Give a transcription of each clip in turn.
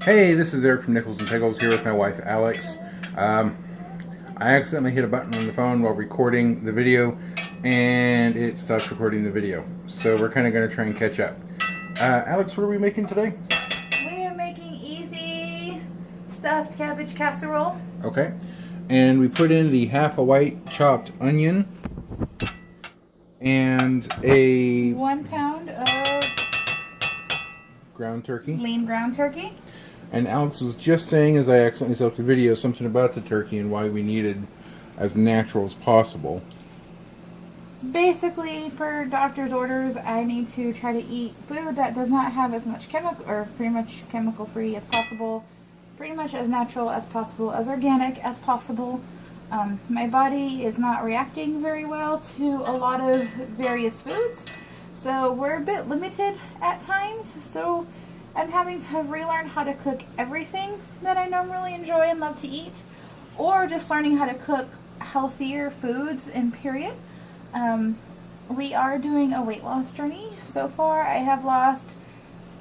Hey, this is Eric from Nickels and Pickles here with my wife Alex. I accidentally hit a button on the phone while recording the video and it stopped recording the video. So we're kind of going to try and catch up. Alex, what are we making today? We are making easy stuffed cabbage casserole. Okay. And we put in the half a white chopped onion and a 1 pound of ground turkey. Lean ground turkey. And Alex was just saying, as I accidentally set up the video, something about the turkey and why we needed as natural as possible. Basically, per doctor's orders, I need to try to eat food that does not have as much chemical, or pretty much chemical free as possible, pretty much as natural as possible, as organic as possible. My body is not reacting very well to a lot of various foods, so we're a bit limited at times. So I'm having to relearn how to cook everything that I normally enjoy and love to eat, or just learning how to cook healthier foods in period. We are doing a weight loss journey. So far I have lost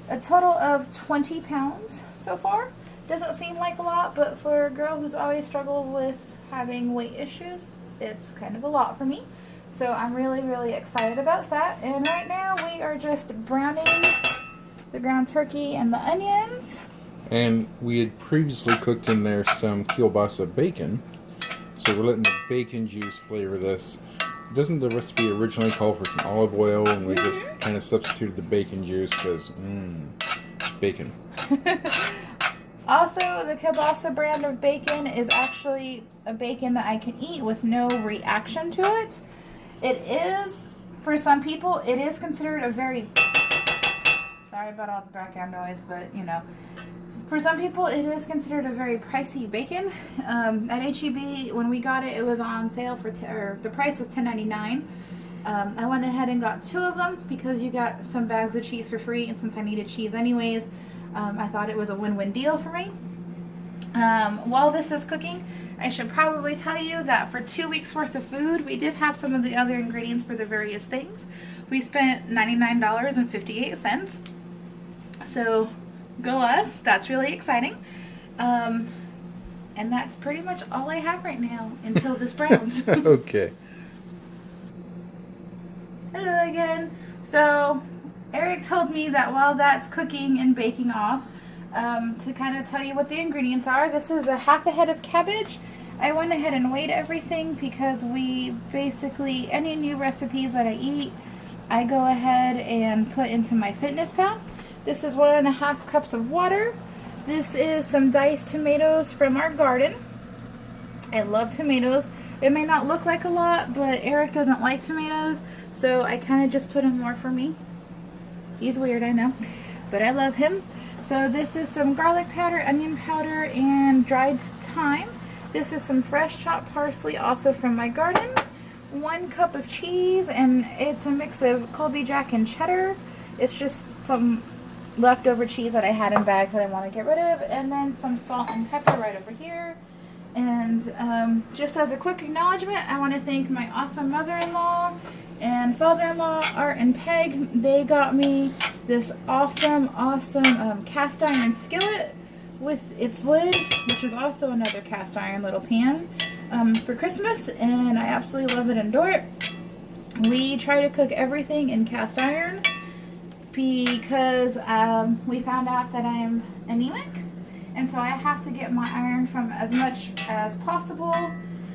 a total of 20 pounds so far. Doesn't seem like a lot, but for a girl who's always struggled with having weight issues, it's kind of a lot for me. So I'm really excited about that. And right now we are just browning the ground turkey and the onions. And we had previously cooked in there some kielbasa bacon, so we're letting the bacon juice flavor this. Doesn't the recipe originally call for some olive oil, and we just kind of substituted the bacon juice because bacon. Also, the kielbasa brand of bacon is actually a bacon that I can eat with no reaction to it. It is, for some people, it is considered a very, sorry about all the background noise, but you know, for some people it is considered a very pricey bacon. At H-E-B, when we got it, it was on sale for, the price was $10.99. I went ahead and got 2 of them because you got some bags of cheese for free, and since I needed cheese anyways, I thought it was a win-win deal for me. While this is cooking, I should probably tell you that for 2 weeks worth of food, we did have some of the other ingredients for the various things. We spent $99.58. So go us, that's really exciting. And that's pretty much all I have right now until this browns. Okay. Hello again. So Eric told me that while that's cooking and baking off, to kind of tell you what the ingredients are. This is a half a head of cabbage. I went ahead and weighed everything because we basically, any new recipes that I eat, I go ahead and put into my fitness pal. This is 1.5 cups of water. This is some diced tomatoes from our garden. I love tomatoes. It may not look like a lot, but Eric doesn't like tomatoes, so I kind of just put in more for me. He's weird, I know, but I love him. So this is some garlic powder, onion powder, and dried thyme. This is some fresh chopped parsley, also from my garden. 1 cup of cheese, and it's a mix of Colby Jack and cheddar. It's just some leftover cheese that I had in bags that I want to get rid of, and then some salt and pepper right over here. And just as a quick acknowledgement, I want to thank my awesome mother-in-law and father-in-law, Art and Peg. They got me this awesome cast iron skillet with its lid, which is also another cast iron little pan, for Christmas, and I absolutely love it and adore it. We try to cook everything in cast iron because we found out that I'm anemic, and so I have to get my iron from as much as possible,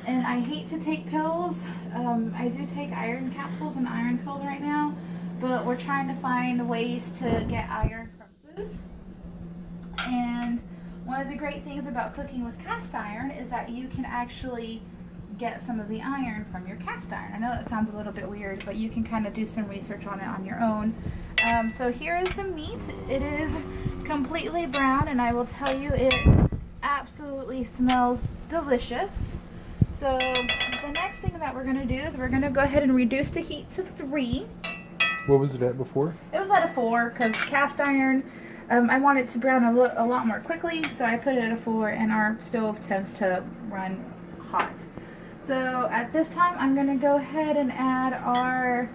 and I hate to take pills. I do take iron capsules and iron pills right now, but we're trying to find ways to get iron from foods. And one of the great things about cooking with cast iron is that you can actually get some of the iron from your cast iron. I know that sounds a little bit weird, but you can kind of do some research on it on your own. So here is the meat. It is completely brown, and I will tell you, it absolutely smells delicious. So the next thing that we're going to do is we're going to go ahead and reduce the heat to 3. What was it at before? It was at a 4 because cast iron, I want it to brown a lot more quickly, so I put it at a 4, and our stove tends to run hot. So at this time, I'm going to go ahead and add our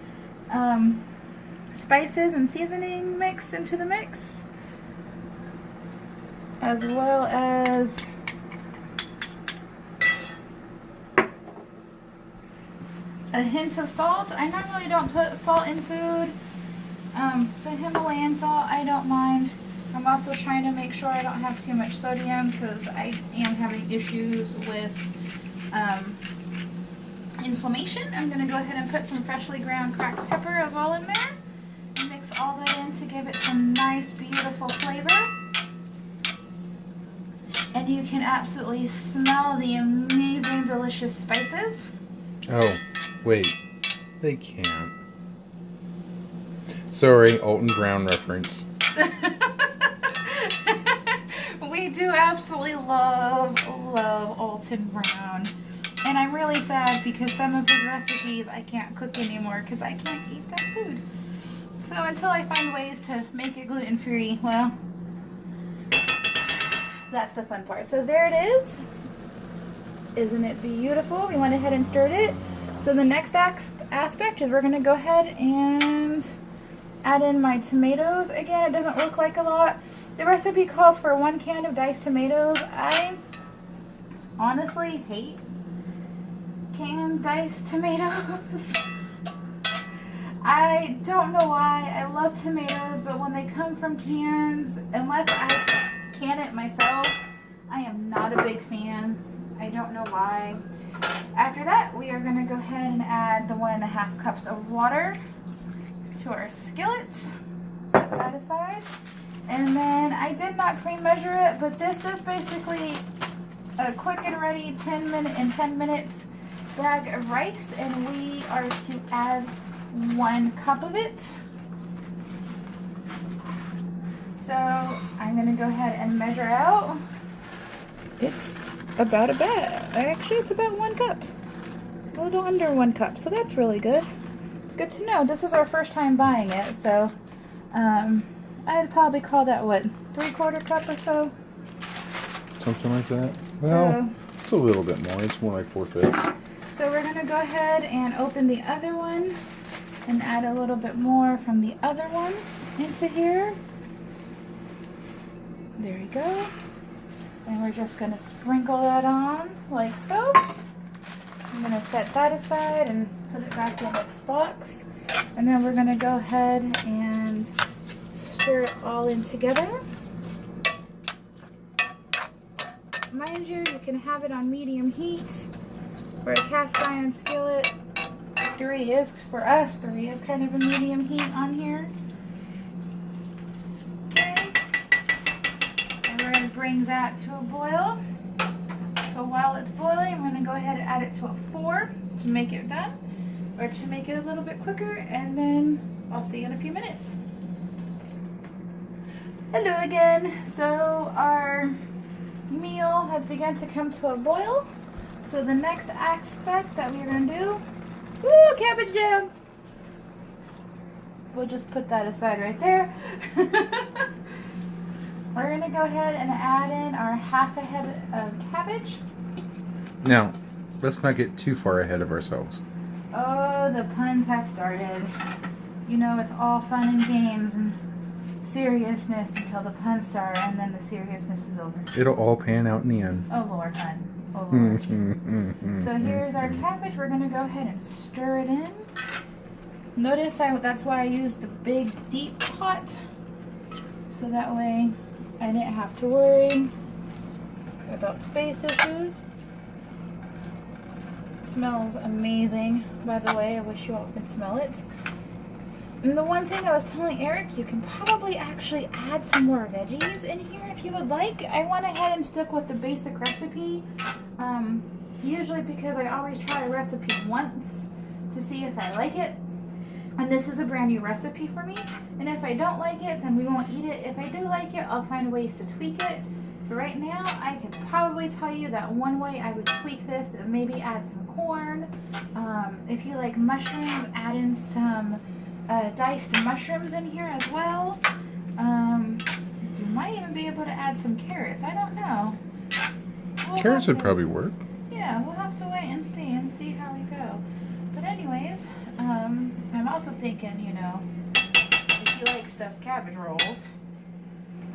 spices and seasoning mix into the mix. as well as a hint of salt. I normally don't put salt in food. The Himalayan salt, I don't mind. I'm also trying to make sure I don't have too much sodium because I am having issues with inflammation. I'm going to go ahead and put some freshly ground cracked pepper as well in there. And mix all that in to give it some nice, beautiful flavor. And you can absolutely smell the amazing, delicious spices. Oh, wait. They can't. Sorry, Alton Brown reference. We do absolutely love Alton Brown. And I'm really sad because some of his recipes I can't cook anymore because I can't eat that food. So until I find ways to make it gluten-free, well, that's the fun part. So there it is. Isn't it beautiful? We went ahead and stirred it. So the next aspect is we're going to go ahead and add in my tomatoes. Again, it doesn't look like a lot. The recipe calls for 1 can of diced tomatoes. I honestly hate canned diced tomatoes. I don't know why. I love tomatoes, but when they come from cans, unless I can it myself, I am not a big fan. I don't know why. After that, we are going to go ahead and add the 1.5 cups of water to our skillet. Set that aside. And then I did not pre-measure it, but this is basically a quick and ready 10 minutes bag of rice, and we are to add 1 cup of it. So I'm going to go ahead and measure out. It's about actually it's about 1 cup. A little under 1 cup, so that's really good. It's good to know. This is our first time buying it, so I'd probably call that, what, 3/4 cup or so? Something like that. Well, it's a little bit more. It's more like 4/5. So we're going to go ahead and open the other one and add a little bit more from the other one into here. There you go. And we're just going to sprinkle that on like so. I'm going to set that aside and put it back in its box. And then we're going to go ahead and stir it all in together. Mind you, you can have it on medium heat for a cast iron skillet. 3 is, for us, 3 is kind of a medium heat on here. Okay. And we're going to bring that to a boil. So while it's boiling, I'm going to go ahead and add it to a 4 to make it done, or to make it a little bit quicker, and then I'll see you in a few minutes. Hello again. So our meal has begun to come to a boil. So the next aspect that we're going to do, woo, cabbage jam. We'll just put that aside right there. We're going to go ahead and add in our 1/2 head of cabbage. Now, let's not get too far ahead of ourselves. Oh, the puns have started. You know, it's all fun and games and seriousness until the puns start, and then the seriousness is over. It'll all pan out in the end. Oh, Lord, hun. Oh, Lord. So here's our cabbage. We're going to go ahead and stir it in. Notice that's why I used the big, deep pot. So that way I didn't have to worry about space issues. It smells amazing, by the way. I wish you all could smell it. And the one thing I was telling Eric, you can probably actually add some more veggies in here if you would like. I went ahead and stuck with the basic recipe. Usually because I always try a recipe once to see if I like it. And this is a brand new recipe for me. And if I don't like it, then we won't eat it. If I do like it, I'll find ways to tweak it. But right now, I can probably tell you that one way I would tweak this is maybe add some corn. If you like mushrooms, add in some diced mushrooms in here as well. You might even be able to add some carrots. I don't know. Carrots would probably work. Yeah, we'll have to wait and see how we go. But anyways, I'm also thinking, you know, if you like stuffed cabbage rolls,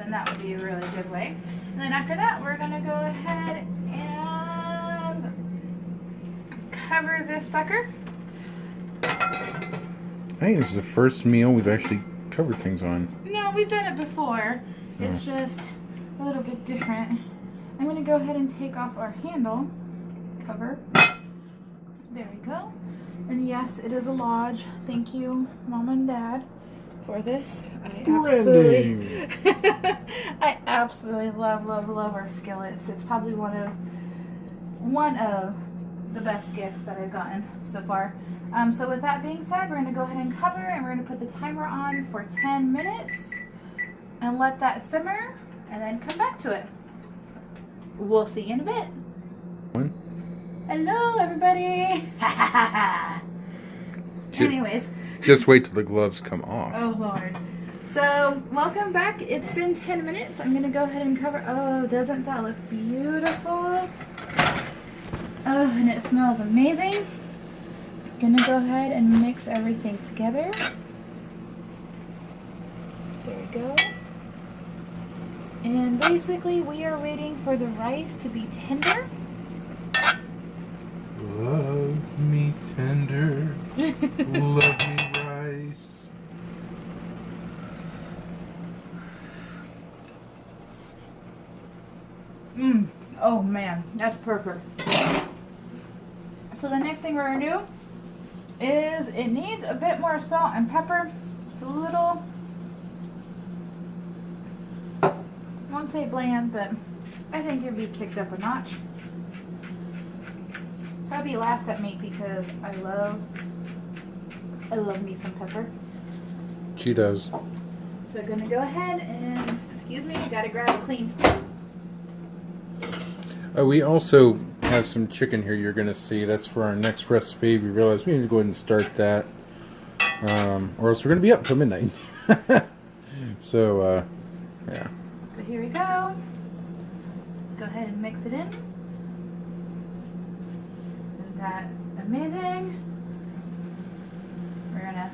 then that would be a really good way. And then after that, we're gonna go ahead and cover this sucker. I think this is the first meal we've actually covered things on. No, we've done it before. It's just a little bit different. I'm gonna go ahead and take off our handle cover. There we go. And yes, it is a lodge. Thank you, Mom and Dad, for this. I absolutely love our skillets. It's probably one of the best gifts that I've gotten so far. So with that being said, we're gonna go ahead and cover, and we're gonna put the timer on for 10 minutes and let that simmer, and then come back to it. We'll see you in a bit. Hello, everybody. Anyways. Just wait till the gloves come off. Oh, Lord. So, welcome back. It's been 10 minutes. I'm going to go ahead and cover. Oh, doesn't that look beautiful? Oh, and it smells amazing. Going to go ahead and mix everything together. There we go. And basically, we are waiting for the rice to be tender. Love me tender, love me rice. Oh man, that's perfect. So the next thing we're gonna do is it needs a bit more salt and pepper. It's a little, I won't say bland, but I think it'd be kicked up a notch. Hubby laughs at me because I love me some pepper. She does. So I'm gonna go ahead and, excuse me, gotta grab a clean spoon. We also have some chicken here you're going to see. That's for our next recipe. We realized we need to go ahead and start that. Or else we're going to be up till midnight. So, yeah. So here we go. Go ahead and mix it in. Isn't that amazing? We're going to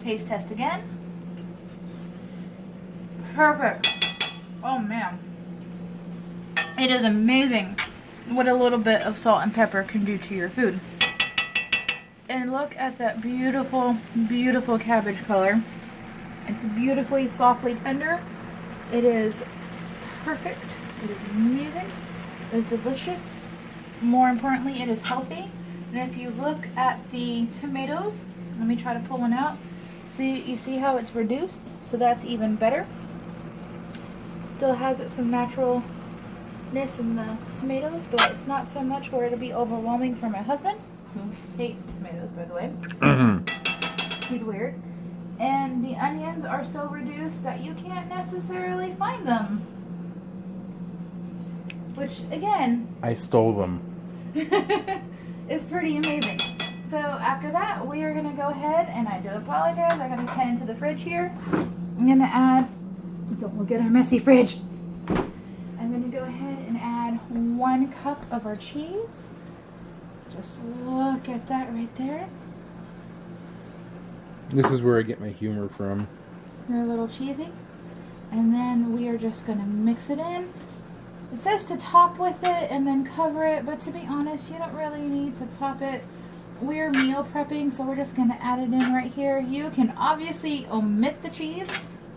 taste test again. Perfect. Oh man. It is amazing what a little bit of salt and pepper can do to your food. And look at that beautiful, beautiful cabbage color. It's beautifully, softly tender. It is perfect. It is amazing. It is delicious. More importantly, it is healthy. And if you look at the tomatoes, let me try to pull one out. You see how it's reduced? So that's even better. Still has some naturalness in the tomatoes, but it's not so much where it'll be overwhelming for my husband, who hates tomatoes, by the way. He's weird. And the onions are so reduced that you can't necessarily find them. Which, again, I stole them. is pretty amazing. So after that, we are going to go ahead, and I do apologize, I got to head into the fridge here. I'm going to add, don't look at our messy fridge. I'm going to go ahead and add 1 cup of our cheese. Just look at that right there. This is where I get my humor from. They're a little cheesy. And then we are just going to mix it in. It says to top with it and then cover it, but to be honest, you don't really need to top it. We're meal prepping, so we're just going to add it in right here. You can obviously omit the cheese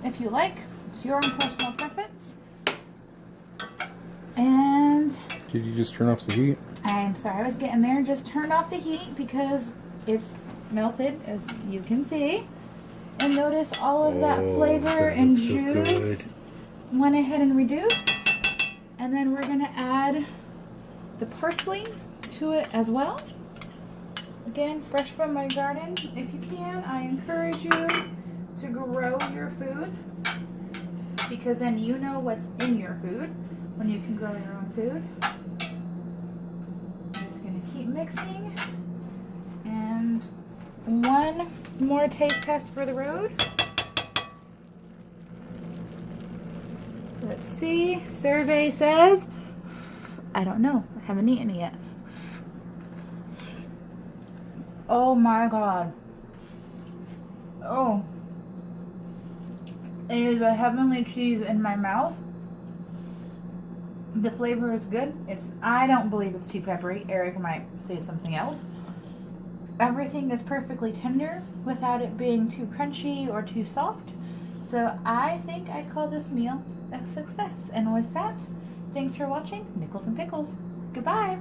if you like. It's your own personal preference. And Did you just turn off the heat? I'm sorry, I was getting there. Just turned off the heat because it's melted, as you can see. And notice all of that flavor and juice went ahead and reduced. And then we're going to add the parsley to it as well. Again, fresh from my garden. If you can, I encourage you to grow your food, because then you know what's in your food when you can grow your own food. I'm just going to keep mixing. And one more taste test for the road. Let's see. Survey says, I don't know. I haven't eaten it yet. Oh my God. Oh. It is a heavenly cheese in my mouth. The flavor is good. I don't believe it's too peppery. Eric might say something else. Everything is perfectly tender without it being too crunchy or too soft. So I think I'd call this meal a success. And with that, thanks for watching Nickels and Pickles. Goodbye.